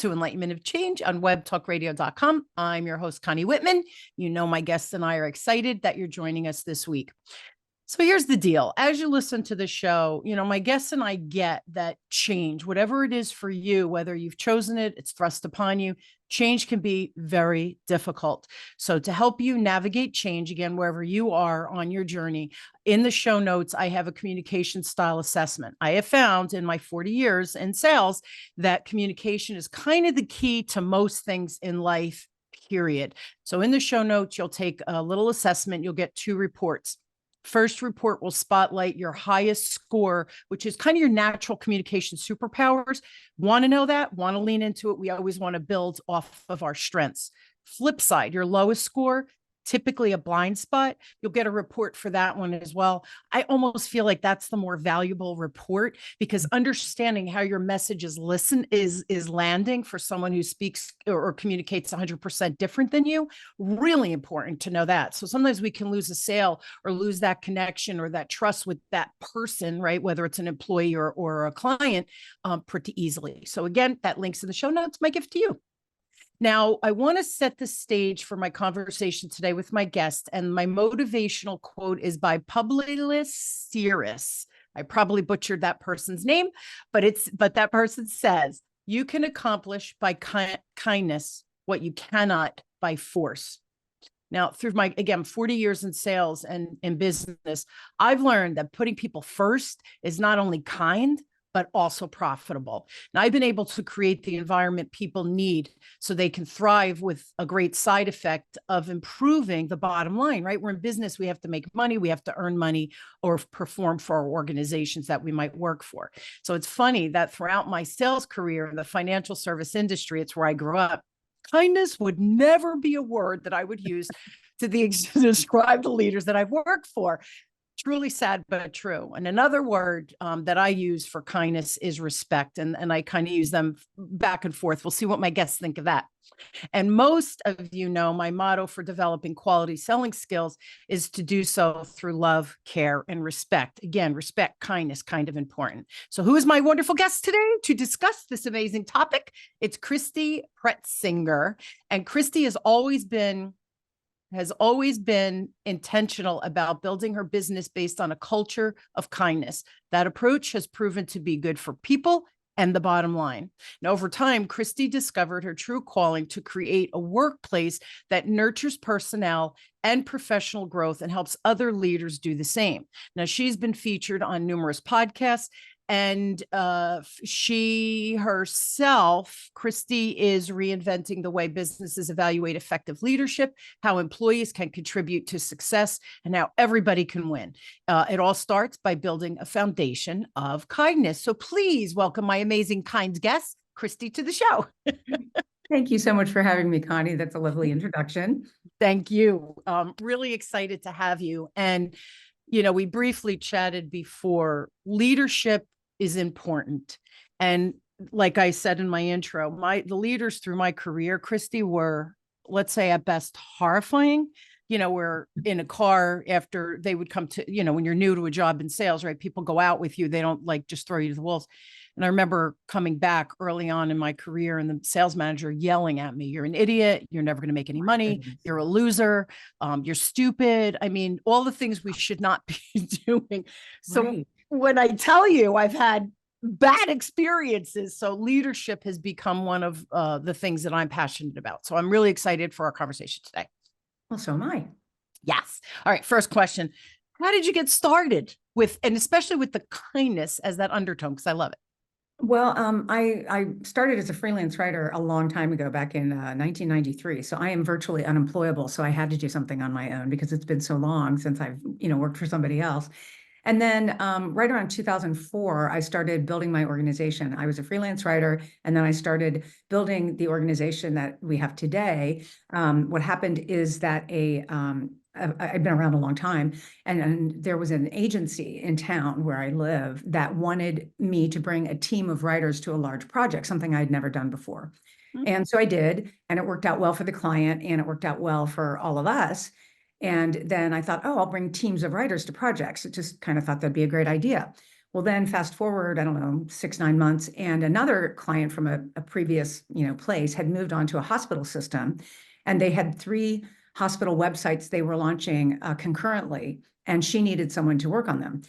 to Enlightenment of Change on webtalkradio.com. I'm your host, Connie Whitman. You know, my guests and I are excited that you're joining us this week. So here's the deal. As you listen to the show, you know, my guests and I get that change, whatever it is for you, whether you've chosen it, it's thrust upon you, change can be very difficult. So to help you navigate change, again, wherever you are on your journey, in the show notes, I have a communication style assessment. I have found in my 40 years in sales that communication is kind of the key to most things in life, period. So in the show notes, you'll take a little assessment. You'll get 2 reports. First report will spotlight your highest score, which is kind of your natural communication superpowers. Want to know that? Want to lean into it? We always want to build off of our strengths. Flip side, your lowest score, typically a blind spot. You'll get a report for that one as well. I almost feel like that's the more valuable report, because understanding how your message is landing for someone who speaks or communicates 100% different than you, really important to know that. So sometimes we can lose a sale or lose that connection or that trust with that person, right? Whether it's an employee or a client, pretty easily. So again, that link's in the show notes, my gift to you. Now, I want to set the stage for my conversation today with my guest, and my motivational quote is by Publilus Syrus. I probably butchered that person's name, but that person says, "You can accomplish by kindness what you cannot by force." Now, through my, again, 40 years in sales and in business, I've learned that putting people first is not only kind, but also profitable. And I've been able to create the environment people need so they can thrive, with a great side effect of improving the bottom line, right? We're in business. We have to make money. We have to earn money or perform for our organizations that we might work for. So it's funny that throughout my sales career in the financial service industry, it's where I grew up, kindness would never be a word that I would use to describe the leaders that I've worked for. Truly sad, but true. And another word that I use for kindness is respect. And I kind of use them back and forth. We'll see what my guests think of that. And most of you know my motto for developing quality selling skills is to do so through love, care, and respect. Again, respect, kindness, kind of important. So who is my wonderful guest today to discuss this amazing topic? It's Christy Pretzinger. And Christy has always been intentional about building her business based on a culture of kindness. That approach has proven to be good for people and the bottom line. And over time, Christy discovered her true calling to create a workplace that nurtures personnel and professional growth and helps other leaders do the same. Now, she's been featured on numerous podcasts, and she herself, Christy, is reinventing the way businesses evaluate effective leadership, how employees can contribute to success, and how everybody can win. It all starts by building a foundation of kindness. So please welcome my amazing kind guest, Christy, to the show. Thank you so much for having me, Connie. That's a lovely introduction. Thank you. Really excited to have you. And, you know, we briefly chatted before. Leadership is important. And like I said in my intro, the leaders through my career, Christy, were, let's say at best, horrifying. You know, we're in a car after they would come to, you know, when you're new to a job in sales, right? People go out with you. They don't like just throw you to the wolves. And I remember coming back early on in my career and the sales manager yelling at me, "You're an idiot. You're never going to make any money. You're a loser. You're stupid." I mean, all the things we should not be doing. So when I tell you I've had bad experiences, so leadership has become one of the things that I'm passionate about. So I'm really excited for our conversation today. Well, so am I. Yes. All right. First question. How did you get started with, and especially with the kindness as that undertone? Because I love it. Well, I started as a freelance writer a long time ago, back in 1993. So I am virtually unemployable. So I had to do something on my own because it's been so long since I've, worked for somebody else. And then right around 2004, I started building my organization. I was a freelance writer, and then I started building the organization that we have today. What happened is that I've been around a long time, and there was an agency in town where I live that wanted me to bring a team of writers to a large project, something I'd never done before. And so I did, and it worked out well for the client, and it worked out well for all of us. And then I thought, oh, I'll bring teams of writers to projects. I just kind of thought that'd be a great idea. Well, then fast forward, I don't know, 6, 9 months, and another client from a previous, place had moved on to a hospital system, and they had 3 hospital websites they were launching concurrently, and she needed someone to work on them.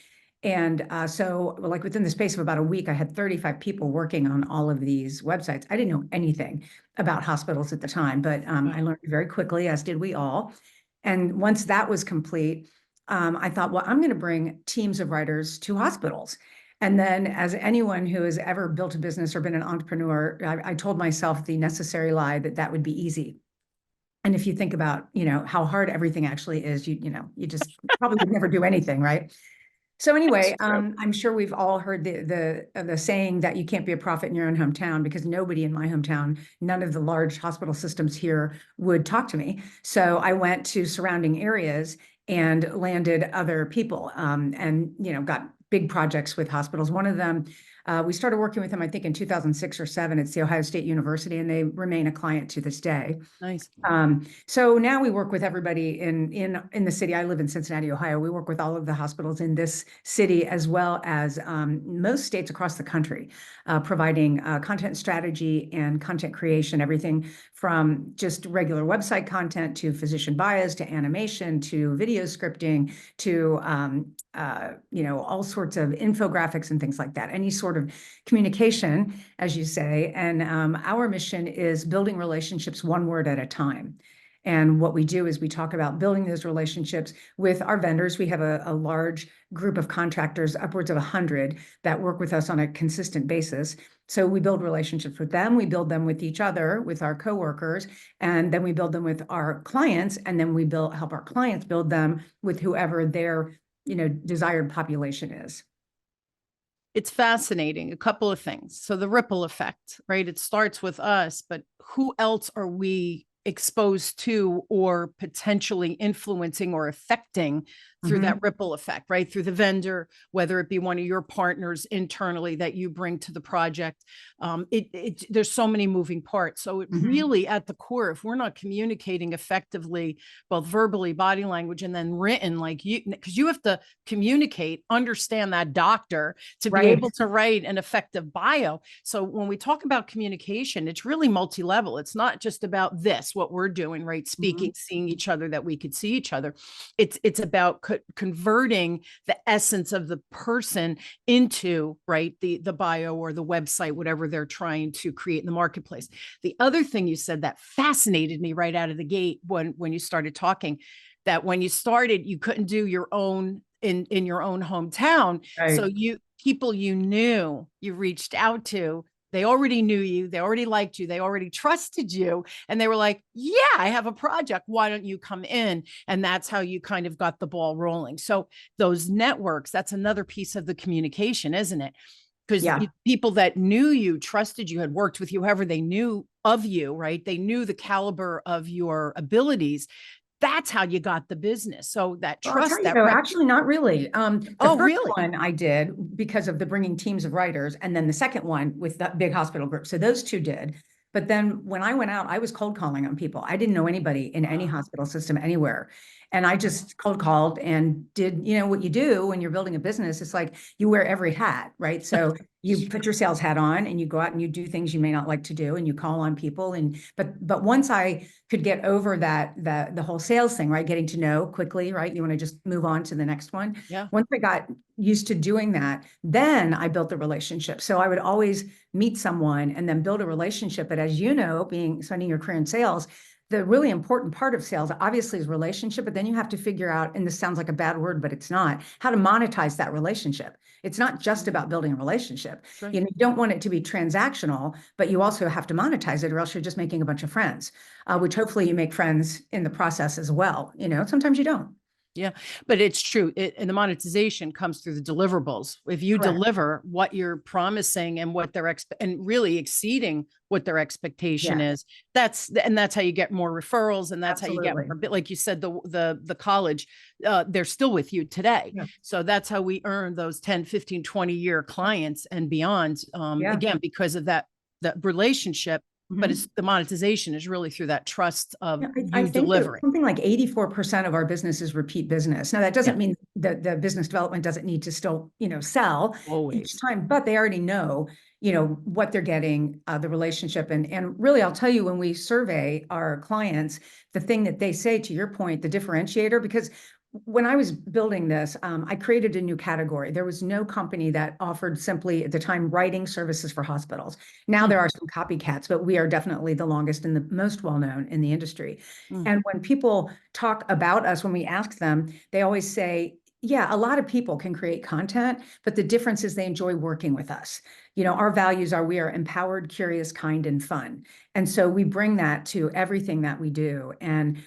And so, like within the space of about a week, I had 35 people working on all of these websites. I didn't know anything about hospitals at the time, but I learned very quickly, as did we all. And once that was complete, I thought, well, I'm going to bring teams of writers to hospitals. And then, as anyone who has ever built a business or been an entrepreneur, I told myself the necessary lie that that would be easy. And if you think about, how hard everything actually is, you just probably would never do anything, right? So anyway, I'm sure we've all heard the saying that you can't be a prophet in your own hometown, because nobody in my hometown, none of the large hospital systems here would talk to me. So I went to surrounding areas and landed other people, and got big projects with hospitals. One of them, we started working with them, I think, in 2006 or 7. It's the Ohio State University, and they remain a client to this day. Nice. So now we work with everybody in the city. I live in Cincinnati, Ohio. We work with all of the hospitals in this city, as well as most states across the country, providing content strategy and content creation, everything from just regular website content to physician bios, to animation, to video scripting, to all sorts of infographics and things like that. Any sort of communication, as you say. And our mission is building relationships one word at a time. And what we do is we talk about building those relationships with our vendors. We have a large group of contractors, upwards of 100, that work with us on a consistent basis. So we build relationships with them. We build them with each other, with our coworkers, and then we build them with our clients. And then we help our clients build them with whoever their desired population is. It's fascinating. A couple of things. So the ripple effect, right? It starts with us, but who else are we exposed to or potentially influencing or affecting through that ripple effect, right? Through the vendor, whether it be one of your partners internally that you bring to the project. There's so many moving parts. So it really, at the core, if we're not communicating effectively, both verbally, body language, and then written, like because you have to communicate, understand that doctor to be able to write an effective bio. So when we talk about communication, it's really multi-level. It's not just about this, what we're doing, right? Speaking, seeing each other, that we could see each other. It's about converting the essence of the person into, right, the bio or the website, whatever they're trying to create in the marketplace. The other thing you said that fascinated me right out of the gate when you started talking, that when you started, you couldn't do your own in your own hometown. Right. So people you knew, you reached out to, they already knew you, they already liked you, they already trusted you. And they were like, yeah, I have a project. Why don't you come in? And that's how you kind of got the ball rolling. So those networks, that's another piece of the communication, isn't it? Because people that knew you, trusted you, had worked with you, however they knew of you, right? They knew the caliber of your abilities. That's how you got the business. So that trust, actually not really. The first one I did because of the bringing teams of writers, and then the second one with that big hospital group. So those two did. But then when I went out, I was cold calling on people. I didn't know anybody in any hospital system anywhere. And I just cold called and did, what you do when you're building a business. It's like you wear every hat, right? So you put your sales hat on and you go out and you do things you may not like to do, and you call on people. But once I could get over the whole sales thing, right? Getting to know quickly, right? You want to just move on to the next one. Yeah. Once I got used to doing that, then I built the relationship. So I would always meet someone and then build a relationship. But as you know, spending your career in sales, the really important part of sales obviously is relationship, but then you have to figure out, and this sounds like a bad word, but it's not, how to monetize that relationship. It's not just about building a relationship. Right. You don't want it to be transactional, but you also have to monetize it, or else you're just making a bunch of friends, which hopefully you make friends in the process as well. Sometimes you don't. Yeah, but it's true. And the monetization comes through the deliverables. If you deliver what you're promising and what they're and really exceeding what their expectation is, that's how you get more referrals, and that's how you get more. Like you said, the college, they're still with you today. Yeah. So that's how we earn those 10, 15, 20-year clients and beyond. Again, because of that relationship but it's the monetization is really through that trust of Yeah, I you think that delivering. something like 84% of our business is repeat business. Now, that doesn't Yeah. mean that the business development doesn't need to still, sell each Always. time, but they already know, what they're getting, the relationship. And really, I'll tell you, when we survey our clients, the thing that they say, to your point, the differentiator, because when I was building this, I created a new category. There was no company that offered simply at the time writing services for hospitals. Now there are some copycats, but we are definitely the longest and the most well-known in the industry. And when people talk about us, when we ask them, they always say, yeah, a lot of people can create content, but the difference is they enjoy working with us. Our values are we are empowered, curious, kind, and fun. And so we bring that to everything that we do. And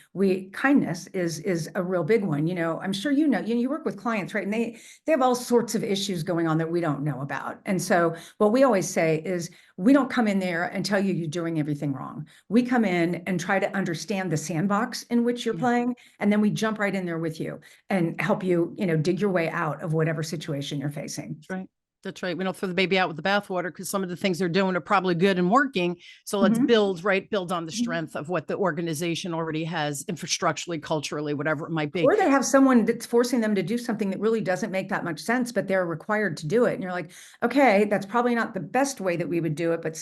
kindness is a real big one. I'm sure you work with clients, right? And they have all sorts of issues going on that we don't know about. And so what we always say is we don't come in there and tell you you're doing everything wrong. We come in and try to understand the sandbox in which you're playing, and then we jump right in there with you and help you, dig your way out of whatever situation you're facing. That's right. That's right. We don't throw the baby out with the bathwater, because some of the things they're doing are probably good and working. So let's build on the strength of what the organization already has infrastructurally, culturally, whatever it might be. Or they have someone that's forcing them to do something that really doesn't make that much sense, but they're required to do it. And you're like, okay, that's probably not the best way that we would do it, but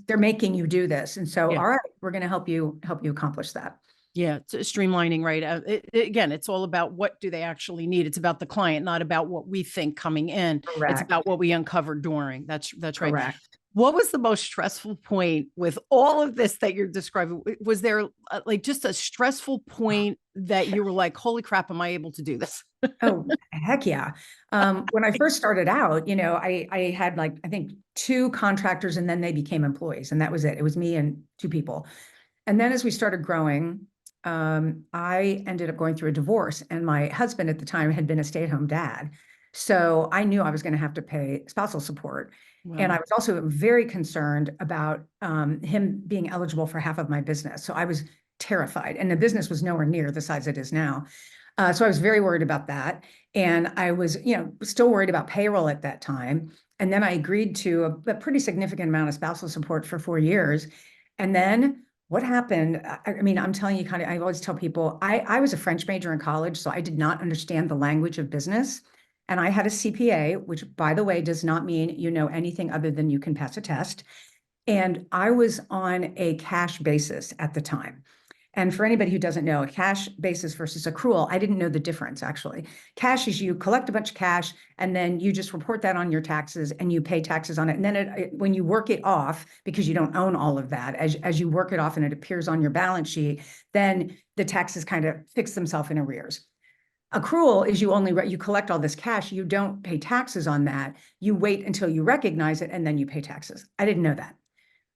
they're making you do this. And so, all right, we're going to help you accomplish that. Yeah, it's streamlining, right? Again, it's all about what do they actually need. It's about the client, not about what we think coming in. Correct. It's about what we uncovered during. That's right. Correct. What was the most stressful point with all of this that you're describing? Was there like just a stressful point that you were like, holy crap, am I able to do this? Oh, heck yeah. When I first started out, I had I think 2 contractors, and then they became employees, and that was it. It was me and 2 people. And then as we started growing, I ended up going through a divorce, and my husband at the time had been a stay-at-home dad. So I knew I was going to have to pay spousal support. Wow. And I was also very concerned about him being eligible for half of my business. So I was terrified, and the business was nowhere near the size it is now. So I was very worried about that. And I was, still worried about payroll at that time. And then I agreed to a pretty significant amount of spousal support for 4 years. And then what happened? I mean, I'm telling you, I always tell people, I was a French major in college, so I did not understand the language of business. And I had a CPA, which, by the way, does not mean you know anything other than you can pass a test. And I was on a cash basis at the time. And for anybody who doesn't know, a cash basis versus accrual, I didn't know the difference, actually. Cash is you collect a bunch of cash, and then you just report that on your taxes, and you pay taxes on it. And then when you work it off, because you don't own all of that, as you work it off and it appears on your balance sheet, then the taxes kind of fix themselves in arrears. Accrual is you collect all this cash, you don't pay taxes on that. You wait until you recognize it, and then you pay taxes. I didn't know that.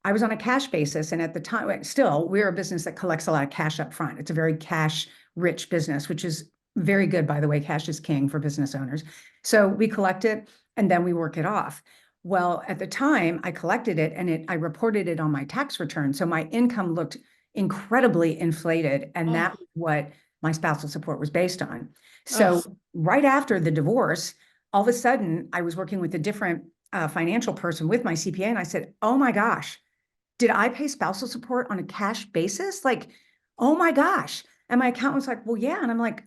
I was on a cash basis, and at the time, still, we're a business that collects a lot of cash up front. It's a very cash-rich business, which is very good, by the way. Cash is king for business owners. So we collect it, and then we work it off. Well, at the time, I collected it, and I reported it on my tax return. So my income looked incredibly inflated, and that's what my spousal support was based on. So right after the divorce, all of a sudden, I was working with a different financial person with my CPA, and I said, oh my gosh, did I pay spousal support on a cash basis? Like, oh my gosh. And my accountant was like, well, yeah. And I'm like,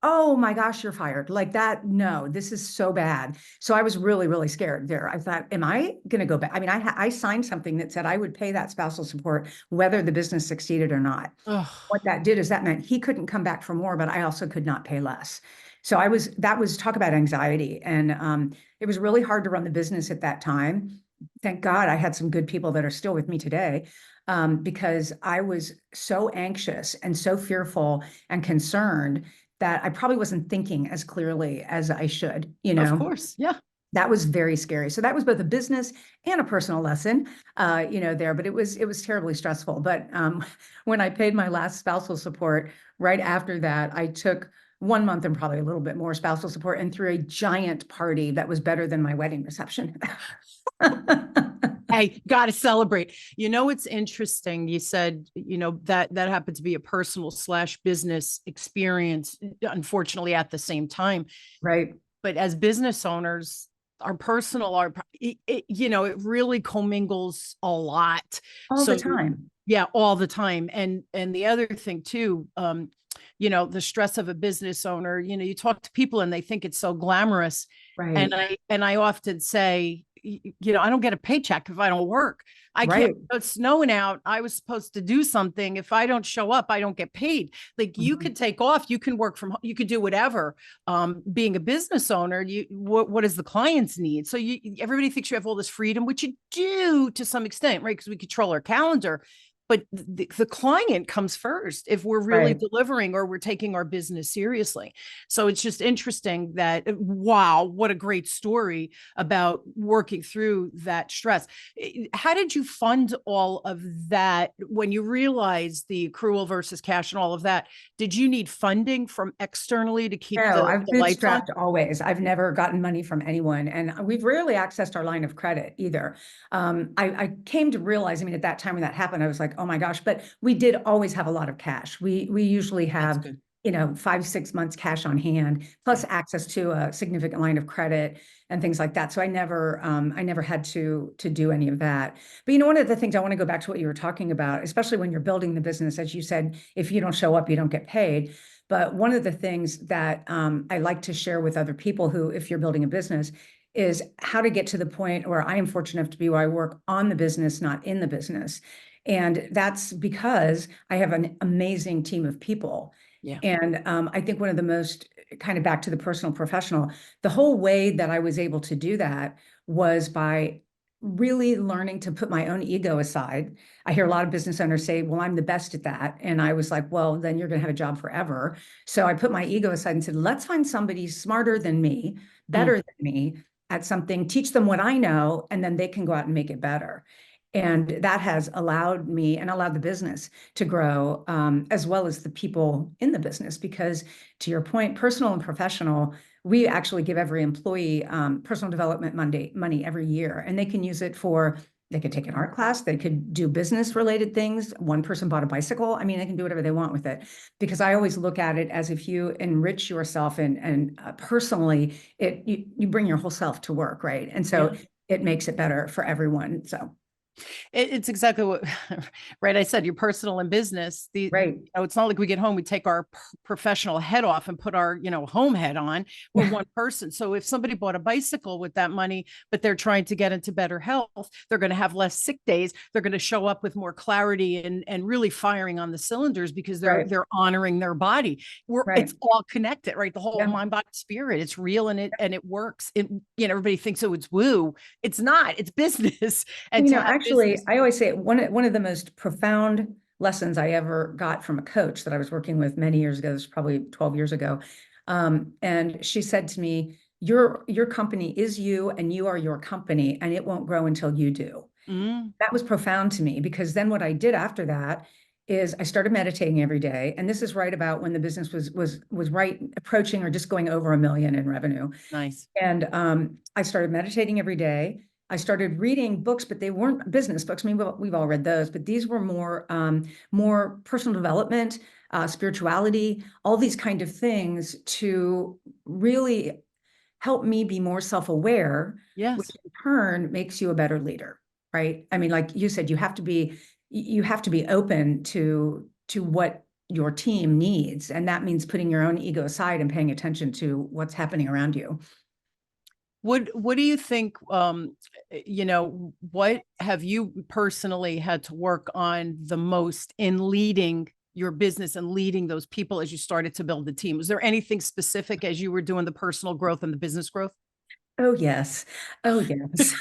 oh my gosh, you're fired. Like that. No, this is so bad. So I was really, really scared there. I thought, am I going to go back? I mean, I signed something that said I would pay that spousal support, whether the business succeeded or not. What that did is that meant he couldn't come back for more, but I also could not pay less. So that was talk about anxiety. And it was really hard to run the business at that time. Thank God I had some good people that are still with me today, because I was so anxious and so fearful and concerned that I probably wasn't thinking as clearly as I should, Of course. Yeah. That was very scary. So that was both a business and a personal lesson, there, but it was terribly stressful. But when I paid my last spousal support, right after that, I took 1 month and probably a little bit more spousal support and threw a giant party that was better than my wedding reception. Hey, got to celebrate. It's interesting. You said, that happened to be a personal / business experience, unfortunately, at the same time. Right. But as business owners, our personal, it really commingles a lot. All the So time. yeah, all the time. And the other thing too, the stress of a business owner, you talk to people and they think it's so glamorous. Right. And I often say, I don't get a paycheck if I don't work. I can't, Right. it's snowing out. I was supposed to do something. If I don't show up, I don't get paid. Like you Mhm. could take off, you can work from home, you could do whatever. Being a business owner, what does the clients need? So everybody thinks you have all this freedom, which you do to some extent, right? Because we control our calendar. But the client comes first if we're really Right. delivering or we're taking our business seriously. So it's just interesting that, wow, what a great story about working through that stress. How did you fund all of that when you realized the accrual versus cash and all of that? Did you need funding from externally to keep No, I've the lights on? bootstrapped always. I've never gotten money from anyone, and we've rarely accessed our line of credit either. I came to realize, I mean, at that time when that happened, I was like, oh my gosh, but we did always have a lot of cash. We usually That's have, good. 5, 6 months cash on hand, plus Yeah. access to a significant line of credit and things like that. So I never had to do any of that. But one of the things I want to go back to what you were talking about, especially when you're building the business, as you said, if you don't show up, you don't get paid. But one of the things that I like to share with other people who, if you're building a business, is how to get to the point where I am fortunate enough to be where I work on the business, not in the business. And that's because I have an amazing team of people. Yeah. And I think one of the most, kind of back to the personal professional, the whole way that I was able to do that was by really learning to put my own ego aside. I hear a lot of business owners say, well, I'm the best at that. And I was like, well, then you're going to have a job forever. So I put my ego aside and said, let's find somebody smarter than me, Mm. better than me at something, teach them what I know, and then they can go out and make it better. And that has allowed me and allowed the business to grow, as well as the people in the business. Because to your point, personal and professional, we actually give every employee personal development money every year, and they can use it for, they could take an art class, they could do business related things. One person bought a bicycle. I mean, they can do whatever they want with it, because I always look at it as if you enrich yourself and personally, you bring your whole self to work, right? And so Yeah. it makes it better for everyone. So It's exactly what, right? I said your personal and business. right. It's not like we get home, we take our professional head off and put our, home head on. We're one person. So if somebody bought a bicycle with that money, but they're trying to get into better health, they're going to have less sick days. They're going to show up with more clarity and really firing on the cylinders because Right. they're honoring their body. Right. It's all connected, right? The whole Yeah. mind, body, spirit. It's real and it works. Everybody thinks, oh, it's woo. It's not. It's business. And to have Actually, business. I always say one of the most profound lessons I ever got from a coach that I was working with many years ago, this was probably 12 years ago. And she said to me, your company is you and you are your company, and it won't grow until you do. Mm, That was profound to me, because then what I did after that is I started meditating every day. And this is right about when the business was right approaching or just going over 1 million in revenue. nice. And I started meditating every day. I started reading books, but they weren't business books. I mean, we've all read those, but these were more personal development, spirituality, all these kind of things to really help me be more self-aware, which Yes. in turn makes you a better leader, right? I mean, like you said, you have to be open to what your team needs, and that means putting your own ego aside and paying attention to what's happening around you. What do you think, what have you personally had to work on the most in leading your business and leading those people as you started to build the team? Was there anything specific as you were doing the personal growth and the business growth? Oh, yes. Oh, yes.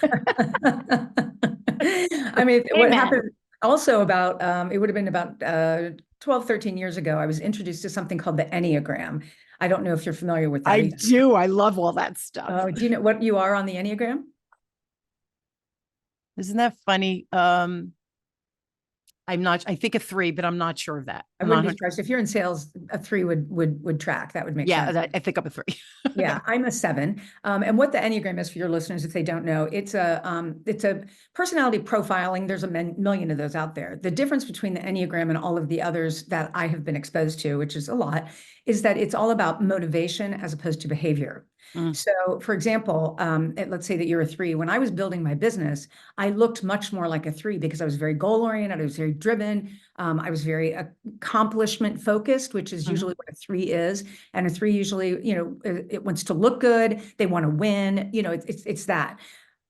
I mean, what Amen. happened also about, it would have been about 12, 13 years ago, I was introduced to something called the Enneagram. I don't know if you're familiar with that I either. do. I love all that stuff. Do you know what you are on the Enneagram? Isn't that funny? I'm not, I think a 3, but I'm not sure of that. I wouldn't be surprised if you're in sales, a 3 would track. That would make sense. Yeah, I think I'm a 3. Yeah, I'm a 7. And what the Enneagram is for your listeners, if they don't know, it's a personality profiling. There's a million of those out there. The difference between the Enneagram and all of the others that I have been exposed to, which is a lot, is that it's all about motivation as opposed to behavior. So, for example, let's say that you're a 3. When I was building my business, I looked much more like a 3 because I was very goal oriented. I was very driven. I was very accomplishment focused, which is usually what a 3 is. And a 3 usually, it wants to look good. They want to win. It's that.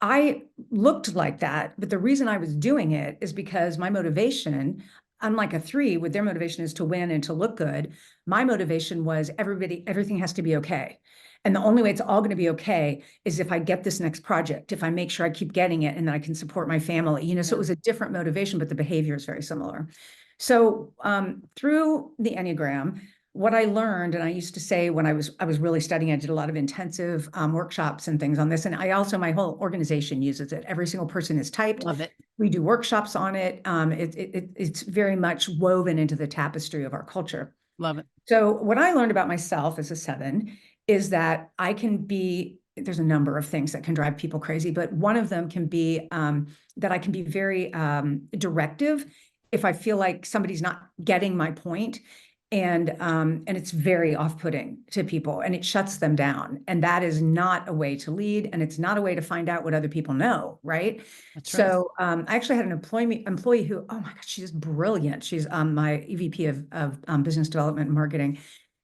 I looked like that, but the reason I was doing it is because my motivation, unlike a 3, with their motivation is to win and to look good, my motivation was everything has to be okay. And the only way it's all going to be okay is if I get this next project, if I make sure I keep getting it and then I can support my family, so it was a different motivation, but the behavior is very similar. So through the Enneagram, what I learned, and I used to say when I was really studying, I did a lot of intensive workshops and things on this. And my whole organization uses it. Every single person is typed. Love it. We do workshops on it. It's very much woven into the tapestry of our culture. Love it. So what I learned about myself as a 7 is that there's a number of things that can drive people crazy, but one of them can be that I can be very directive if I feel like somebody's not getting my point. And it's very off-putting to people and it shuts them down. And that is not a way to lead. And it's not a way to find out what other people know. Right. That's right. So I actually had an employee who, oh my God, she's brilliant. She's my EVP of business development and marketing.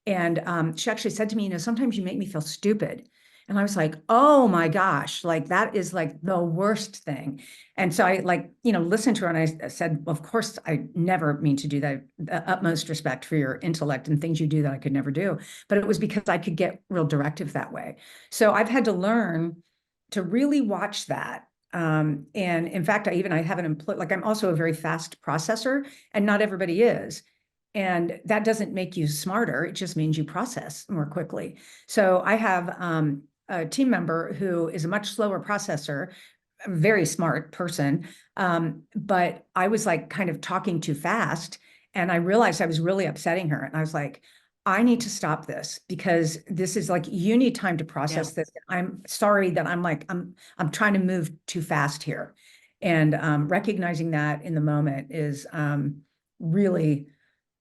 And she actually said to me, sometimes you make me feel stupid. And I was like, oh my gosh, like that is like the worst thing. And so I listened to her and I said, well, of course, I never mean to do that. The utmost respect for your intellect and things you do that I could never do. But it was because I could get real directive that way. So I've had to learn to really watch that. And in fact, I have an employee, like I'm also a very fast processor and not everybody is. And that doesn't make you smarter. It just means you process more quickly. So I have a team member who is a much slower processor, a very smart person. But I was like kind of talking too fast. And I realized I was really upsetting her. And I was like, I need to stop this because this is like, you need time to process this. I'm sorry that I'm trying to move too fast here. And recognizing that in the moment is really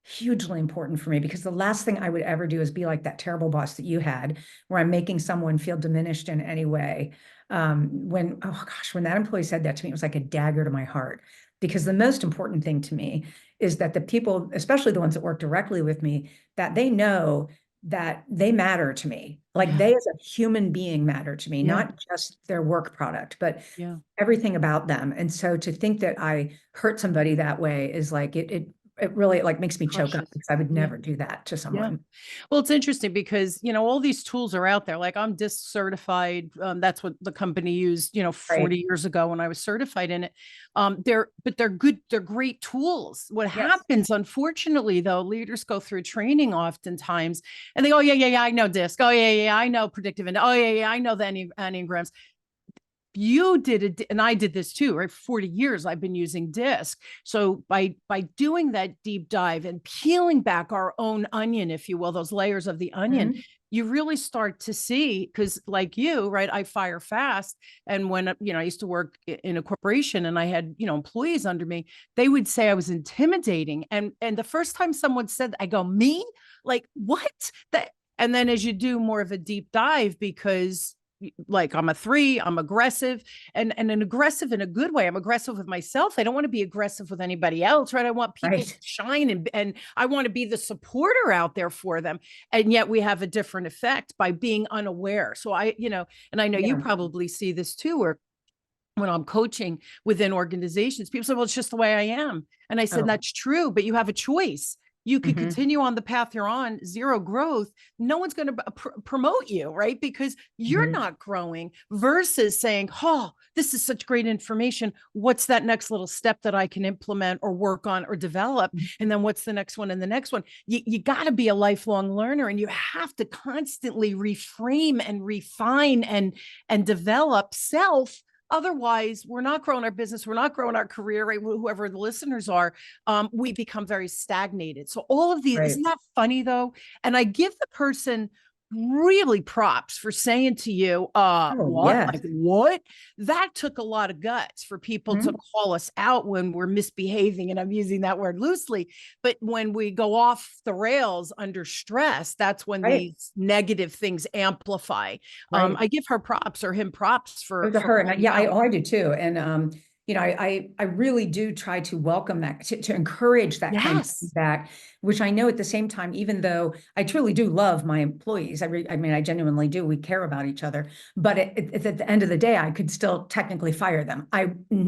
hugely important for me because the last thing I would ever do is be like that terrible boss that you had where I'm making someone feel diminished in any way. When that employee said that to me, it was like a dagger to my heart because the most important thing to me is that the people, especially the ones that work directly with me, that they know that they matter to me. Like they as a human being matter to me, not just their work product, but everything about them. And so to think that I hurt somebody that way is like, it really like makes me choke up because I would never do that to someone. Yeah. Well, it's interesting because, all these tools are out there. Like I'm DISC certified. That's what the company used, 40 years ago when I was certified in it. They're good. They're great tools. What happens, unfortunately, though, leaders go through training oftentimes and they go, yeah, I know DISC. Oh yeah, I know predictive. And oh yeah, I know the Enneagrams. You did it, and I did this too, right? 40 years I've been using DISC. So by doing that deep dive and peeling back our own onion, if you will, those layers of the onion, you really start to see, because like you, right, I fire fast. And when, I used to work in a corporation and I had, employees under me, they would say I was intimidating. And the first time someone said, I go, me? Like, what? And then as you do more of a deep dive, because like I'm a 3, I'm aggressive and an aggressive in a good way. I'm aggressive with myself. I don't want to be aggressive with anybody else, right? I want people to shine and I want to be the supporter out there for them. And yet we have a different effect by being unaware. So and I know you probably see this too, where when I'm coaching within organizations, people say, well, it's just the way I am. And I said, that's true, but you have a choice. You could continue on the path you're on, zero growth. No one's going to promote you, right? Because you're not growing versus saying, oh, this is such great information. What's that next little step that I can implement or work on or develop? And then what's the next one and the next one? You got to be a lifelong learner and you have to constantly reframe and refine and develop self otherwise we're not growing our business, we're not growing our career, right? Whoever the listeners are, we become very stagnated. So all of these, Right. isn't that funny though? And I give the person really props for saying to you, Oh, what, yes. like what? That took a lot of guts for people to Mhm. call us out when we're misbehaving, and I'm using that word loosely. But when we go off the rails under stress, that's when Right. these negative things amplify. Right. I give her props, or him props, It for was a her, calling and you yeah, out. I do too. And I really do try to welcome that, to encourage that kind of Yes. feedback, which I know at the same time, even though I truly do love my employees, I mean, I genuinely do. We care about each other, but at the end of the day, I could still technically fire them.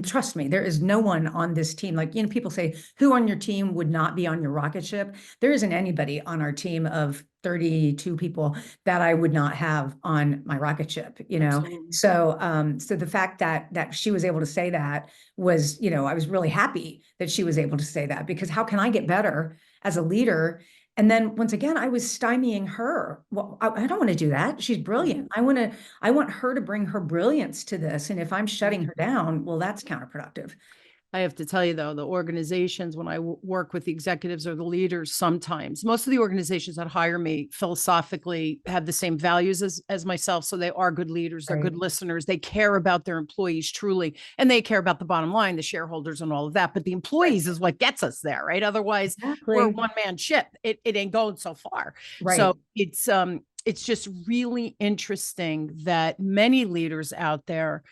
Trust me, there is no one on this team. Like, people say, who on your team would not be on your rocket ship? There isn't anybody on our team of 32 people that I would not have on my rocket ship, Absolutely. so the fact that she was able to say that was, I was really happy that she was able to say that, because how can I get better as a leader? And then once again, I was stymieing her. Well, I don't want to do that. She's brilliant. I want her to bring her brilliance to this. And if I'm shutting her down, well, that's counterproductive. I have to tell you, though, the organizations, when I work with the executives or the leaders, sometimes most of the organizations that hire me philosophically have the same values as myself. So they are good leaders, they're Right. good listeners, they care about their employees truly, and they care about the bottom line, the shareholders, and all of that. But the Right. employees is what gets us there, right? Otherwise, we're a Exactly. one-man ship. It ain't going so far. So Right. it's just really interesting that many leaders out there,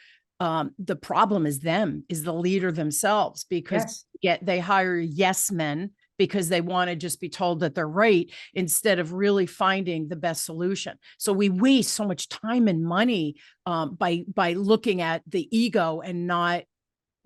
the problem is the leader themselves, because Yes. they hire yes men because they want to just be told that they're right, instead of really finding the best solution. So we waste so much time and money, by looking at the ego and not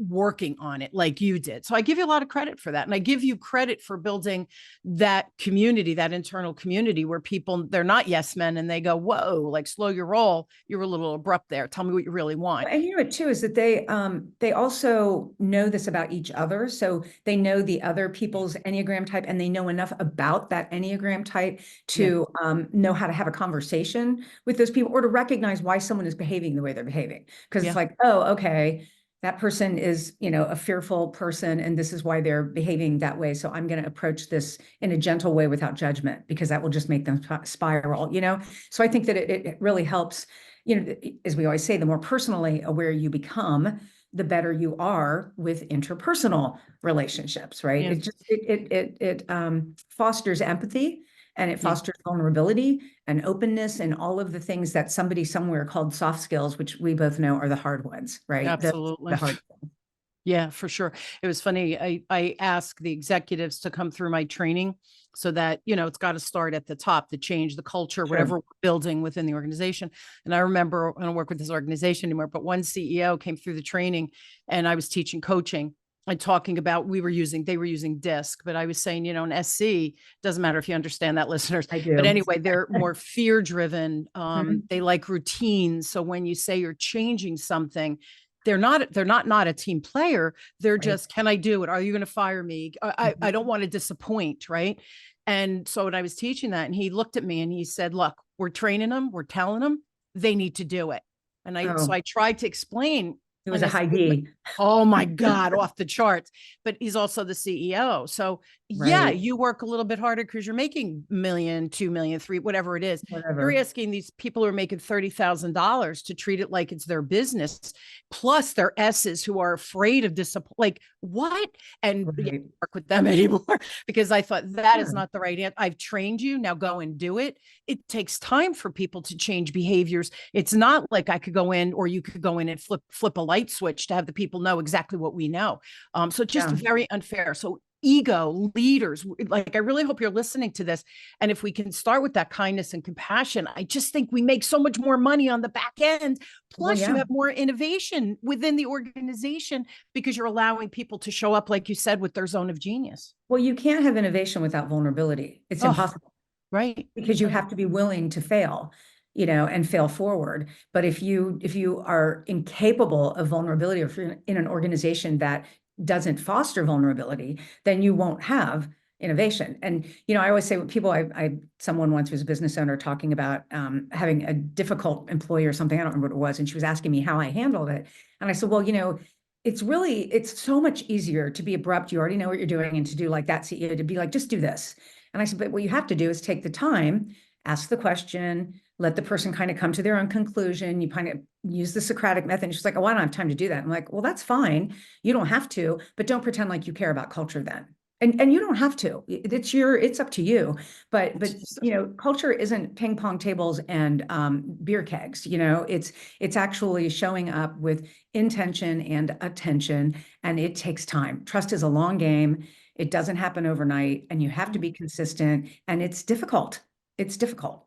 working on it like you did. So I give you a lot of credit for that. And I give you credit for building that community, that internal community where people, they're not yes men, and they go, whoa, like slow your roll. You're a little abrupt there. Tell me what you really want. And what too is that they also know this about each other. So they know the other people's Enneagram type, and they know enough about that Enneagram type Yeah. to know how to have a conversation with those people, or to recognize why someone is behaving the way they're behaving. Because it's Yeah. like, oh, okay, that person is, a fearful person, and this is why they're behaving that way. So I'm going to approach this in a gentle way without judgment, because that will just make them spiral. So I think that it really helps. As we always say, the more personally aware you become, the better you are with interpersonal relationships, right? Yeah. It just fosters empathy, and it Yeah. fosters vulnerability and openness, and all of the things that somebody somewhere called soft skills, which we both know are the hard ones, right? The Absolutely. hard. Yeah, for sure. It was funny. I asked the executives to come through my training, so that, it's got to start at the top, the change, the culture, Sure. whatever we're building within the organization. And I remember, I don't work with this organization anymore, but one CEO came through the training, and I was teaching coaching and talking about, they were using DISC, but I was saying, an SC, doesn't matter if you understand that, listeners, I but do. anyway, they're more fear driven. Mhm. They like routines. So when you say you're changing something, they're not a team player. They're Right. just, can I do it? Are you going to fire me? I Mhm. don't want to disappoint. Right. And so when I was teaching that, and he looked at me and he said, look, we're training them. We're telling them they need to do it. So Oh, I tried to explain, it was and a I said, high D. oh my God, off the charts. But he's also the CEO. So yeah, Right. you work a little bit harder because you're making million, 2 million, three, whatever it is. You're Whatever. asking these people who are making $30,000 to treat it like it's their business, plus their S's who are afraid of disappointment. Like what? And yeah, Right. work with them anymore, because I thought that is Yeah. not the right answer. I've trained you, now go and do it. It takes time for people to change behaviors. It's not like I could go in, or you could go in and flip a light switch to have the people know exactly what we know. So it's just Yeah. very unfair. So ego leaders, like, I really hope you're listening to this, and if we can start with that kindness and compassion, I just think we make so much more money on the back end. Well, Plus you yeah. have more innovation within the organization, because you're allowing people to show up, like you said, with their zone of genius. Well, you can't have innovation without vulnerability. It's Oh, impossible, right, because you right. have to be willing to fail, and fail forward. But if you are incapable of vulnerability, or if you're in an organization that doesn't foster vulnerability, then you won't have innovation. And, I always say when people, someone once was a business owner talking about having a difficult employee or something, I don't remember what it was. And she was asking me how I handled it. And I said, well, it's so much easier to be abrupt. You already know what you're doing, and to do like that CEO, to be like, just do this. And I said, but what you have to do is take the time, ask the question, let the person kind of come to their own conclusion. You kind of use the Socratic method. And she's like, oh, I don't have time to do that. I'm like, well, that's fine. You don't have to, but don't pretend like you care about culture then. And you don't have to. It's up to you. But culture isn't ping pong tables and beer kegs. It's actually showing up with intention and attention, and it takes time. Trust is a long game. It doesn't happen overnight, and you have to be consistent, and it's difficult. It's difficult.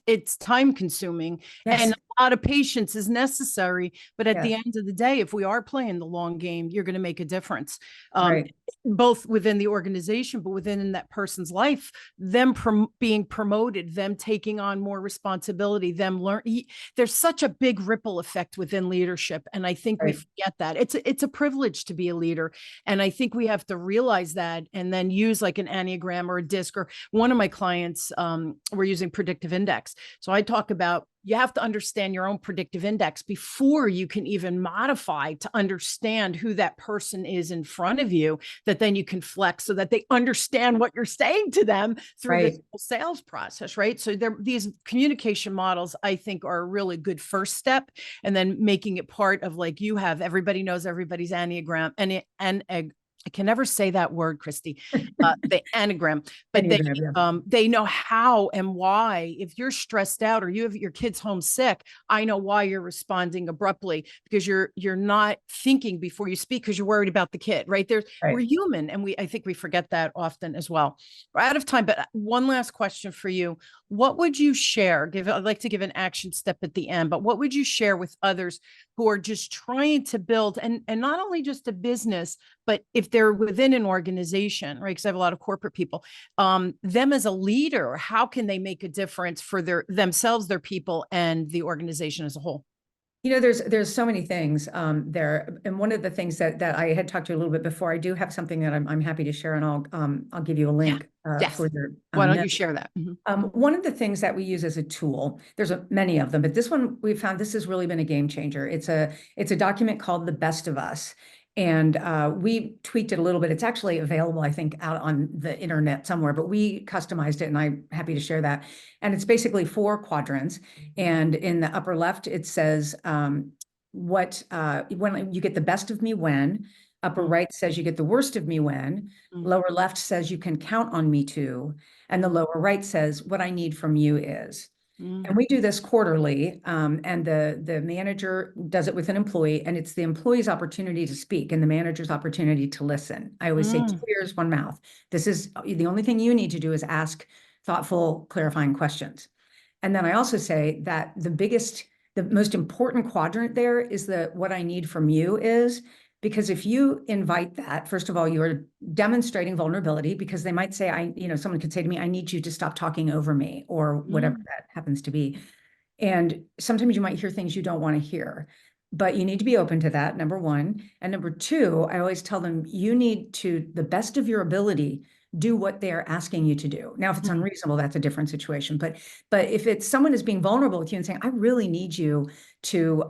It's time consuming, Yes. and a lot of patience is necessary. But at the Yes. end of the day, if we are playing the long game, you're going to make a difference, Right. both within the organization, but within that person's life, them being promoted, them taking on more responsibility, them there's such a big ripple effect within leadership. And I think we Right. forget that it's a privilege to be a leader. And I think we have to realize that, and then use like an Enneagram or a DISC, or one of my clients, we're using predictive index. So I talk about, you have to understand your own predictive index before you can even modify to understand who that person is in front of you, that then you can flex so that they understand what you're saying to them through Right. this whole sales process, right? So these communication models, I think, are a really good first step. And then making it part of, like you have, everybody knows everybody's Enneagram, and I can never say that word, Christy, the anagram, but they know how and why. If you're stressed out or you have your kids home sick, I know why you're responding abruptly, because you're not thinking before you speak, because you're worried about the kid, right? We're human, and I think we forget that often as well. We're out of time, but one last question for you. What would you share? I'd like to give an action step at the end, but what would you share with others who are just trying to build, and not only just a business, but if they're within an organization, right? Because I have a lot of corporate people, them as a leader, how can they make a difference for themselves, their people, and the organization as a whole? There's so many things there, and one of the things that I had talked to you a little bit before, I do have something that I'm happy to share, and I'll give you a link Yes. for your. Why don't you share that? One of the things that we use as a tool, there's many of them, but this one we found, this has really been a game changer. It's a document called The Best of Us. And we tweaked it a little bit. It's actually available, I think, out on the internet somewhere, but we customized it, and I'm happy to share that. And it's basically 4 quadrants. And in the upper left, it says when you get the best of me when. Upper right says you get the worst of me when. Lower left says you can count on me to. And the lower right says what I need from you is. And we do this quarterly, and the manager does it with an employee, and it's the employee's opportunity to speak and the manager's opportunity to listen. I always say 2 ears, 1 mouth. This is the only thing you need to do, is ask thoughtful, clarifying questions. And then I also say that the most important quadrant there is what I need from you is. Because if you invite that, first of all, you're demonstrating vulnerability, because they might say, someone could say to me, I need you to stop talking over me, or whatever that happens to be. And sometimes you might hear things you don't want to hear, but you need to be open to that, number one. And number two, I always tell them, you need to, the best of your ability, do what they're asking you to do. Now, if it's unreasonable, that's a different situation. But if it's someone is being vulnerable with you and saying, I really need you to,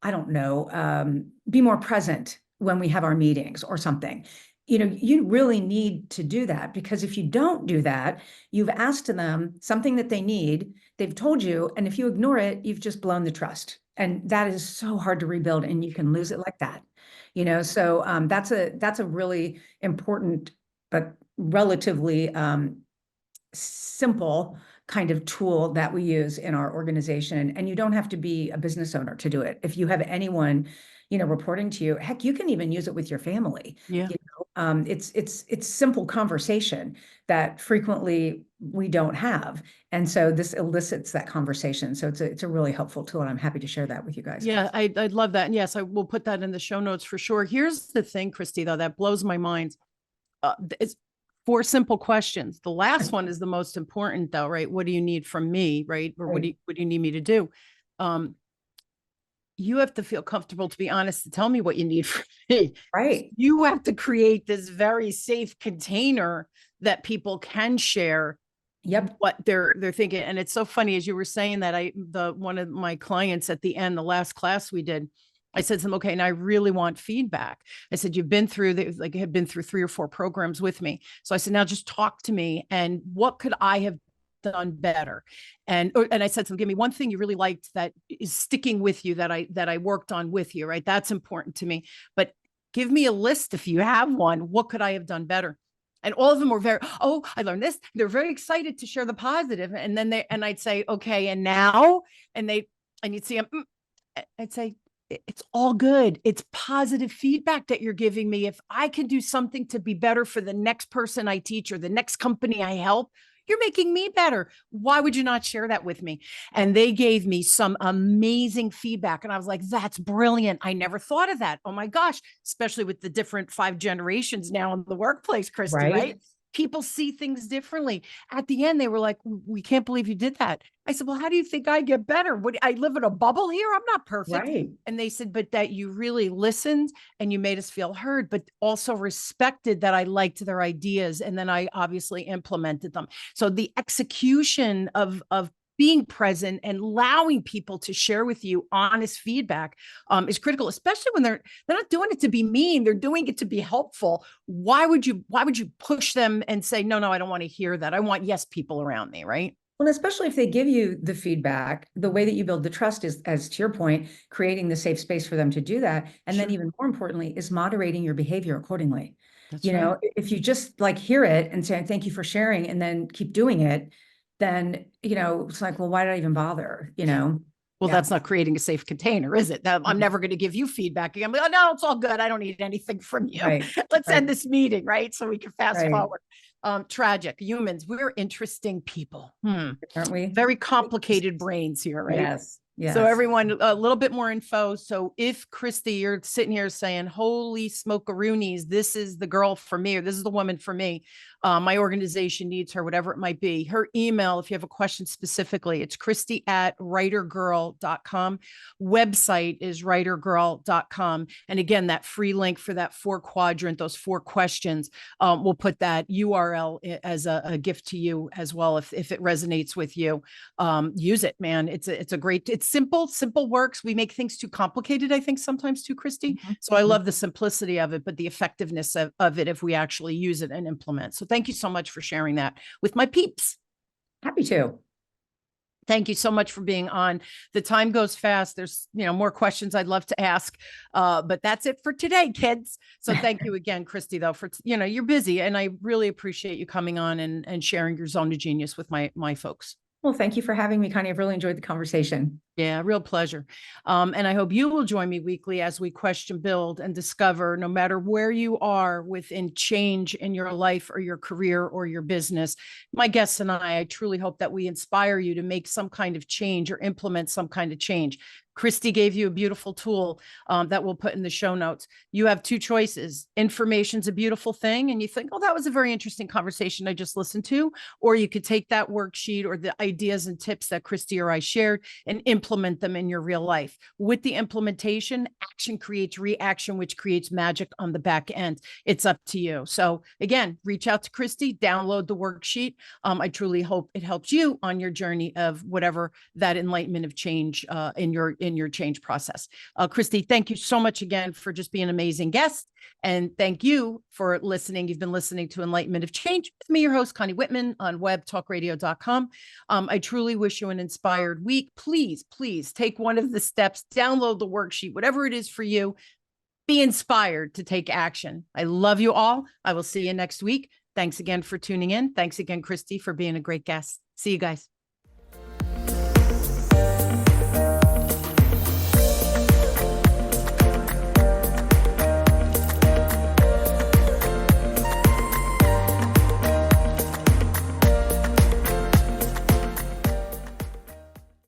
I don't know, be more present when we have our meetings or something. You really need to do that, because if you don't do that, you've asked them something that they need, they've told you, and if you ignore it, you've just blown the trust. And that is so hard to rebuild, and you can lose it like that. So that's a really important, but relatively simple kind of tool that we use in our organization. And you don't have to be a business owner to do it. If you have anyone, reporting to you, heck, you can even use it with your family. Yeah. It's simple conversation that frequently we don't have. And so this elicits that conversation. So it's a really helpful tool, and I'm happy to share that with you guys. Yeah, I'd love that. And yes, I will put that in the show notes for sure. Here's the thing, Christy, though, that blows my mind. It's 4 simple questions. The last one is the most important, though, right? What do you need from me, right? Or what do you need me to do? you have to feel comfortable to be honest to tell me what you need from me. Right. You have to create this very safe container that people can share Yep. what they're thinking. And it's so funny, as you were saying that, one of my clients at the end, the last class we did, I said to them, okay, and I really want feedback. I said, you've been through had been through 3 or 4 programs with me. So I said, now just talk to me, and what could I have done better? And I said to them, give me one thing you really liked that is sticking with you, that I worked on with you, right? That's important to me. But give me a list if you have one. What could I have done better? And all of them were very, oh, I learned this. They're very excited to share the positive. And then I'd say, okay, and now, and you'd see them, I'd say, it's all good. It's positive feedback that you're giving me. If I can do something to be better for the next person I teach or the next company I help, you're making me better. Why would you not share that with me? And they gave me some amazing feedback. And I was like, that's brilliant. I never thought of that. Oh my gosh, especially with the different 5 generations now in the workplace, Christy, right? People see things differently. At the end, they were like, we can't believe you did that. I said, well, how do you think I get better? I live in a bubble here? I'm not perfect. Right. And they said, but that you really listened and you made us feel heard, but also respected that I liked their ideas. And then I obviously implemented them. So the execution of being present and allowing people to share with you honest feedback is critical, especially when they're not doing it to be mean. They're doing it to be helpful. Why would you push them and say, no, I don't want to hear that. I want yes people around me, right? Well, especially if they give you the feedback, the way that you build the trust is, as to your point, creating the safe space for them to do that. And then even more importantly is moderating your behavior accordingly. That's right. If you just like hear it and say, thank you for sharing, and then keep doing it, then, it's like, well, why did I even bother? Well, that's not creating a safe container, is it? I'm never going to give you feedback again. Oh, no, it's all good. I don't need anything from you. Right. Let's end this meeting, right? So we can fast Right. forward. Tragic. Humans, we're interesting people. Aren't we? Very complicated brains here, right? Yes. Yes. So everyone, a little bit more info. So if Christy, you're sitting here saying, holy smokeroonies, this is the girl for me, or this is the woman for me. My organization needs her, whatever it might be. Her email, if you have a question specifically, it's Christy@writergirl.com. Website is writergirl.com. And again, that free link for that 4 quadrant, those 4 questions, we'll put that URL as a gift to you as well. If it resonates with you, use it, man. It's a great, it's simple works. We make things too complicated, I think, sometimes too, Christy. So I love the simplicity of it, but the effectiveness of it if we actually use it and implement. So thank you so much for sharing that with my peeps. Happy to. Thank you so much for being on. The time goes fast. There's, more questions I'd love to ask, but that's it for today, kids. So thank you again, Christy, though, for, you're busy, and I really appreciate you coming on and sharing your zone of genius with my folks. Well, thank you for having me, Connie. I've really enjoyed the conversation. Yeah, real pleasure. And I hope you will join me weekly as we question, build, and discover, no matter where you are within change in your life or your career or your business. My guests and I truly hope that we inspire you to make some kind of change or implement some kind of change. Christy gave you a beautiful tool that we'll put in the show notes. You have 2 choices. Information's a beautiful thing, and you think, oh, that was a very interesting conversation I just listened to. Or you could take that worksheet or the ideas and tips that Christy or I shared and implement them in your real life. With the implementation, action creates reaction, which creates magic on the back end. It's up to you. So again, reach out to Christy, download the worksheet. I truly hope it helps you on your journey of whatever that enlightenment of change in your change process. Christy, thank you so much again for just being an amazing guest. And thank you for listening. You've been listening to Enlightenment of Change with me, your host, Connie Whitman, on webtalkradio.com. I truly wish you an inspired week. Please take one of the steps, download the worksheet, whatever it is for you. Be inspired to take action. I love you all. I will see you next week. Thanks again for tuning in. Thanks again, Christy, for being a great guest. See you guys.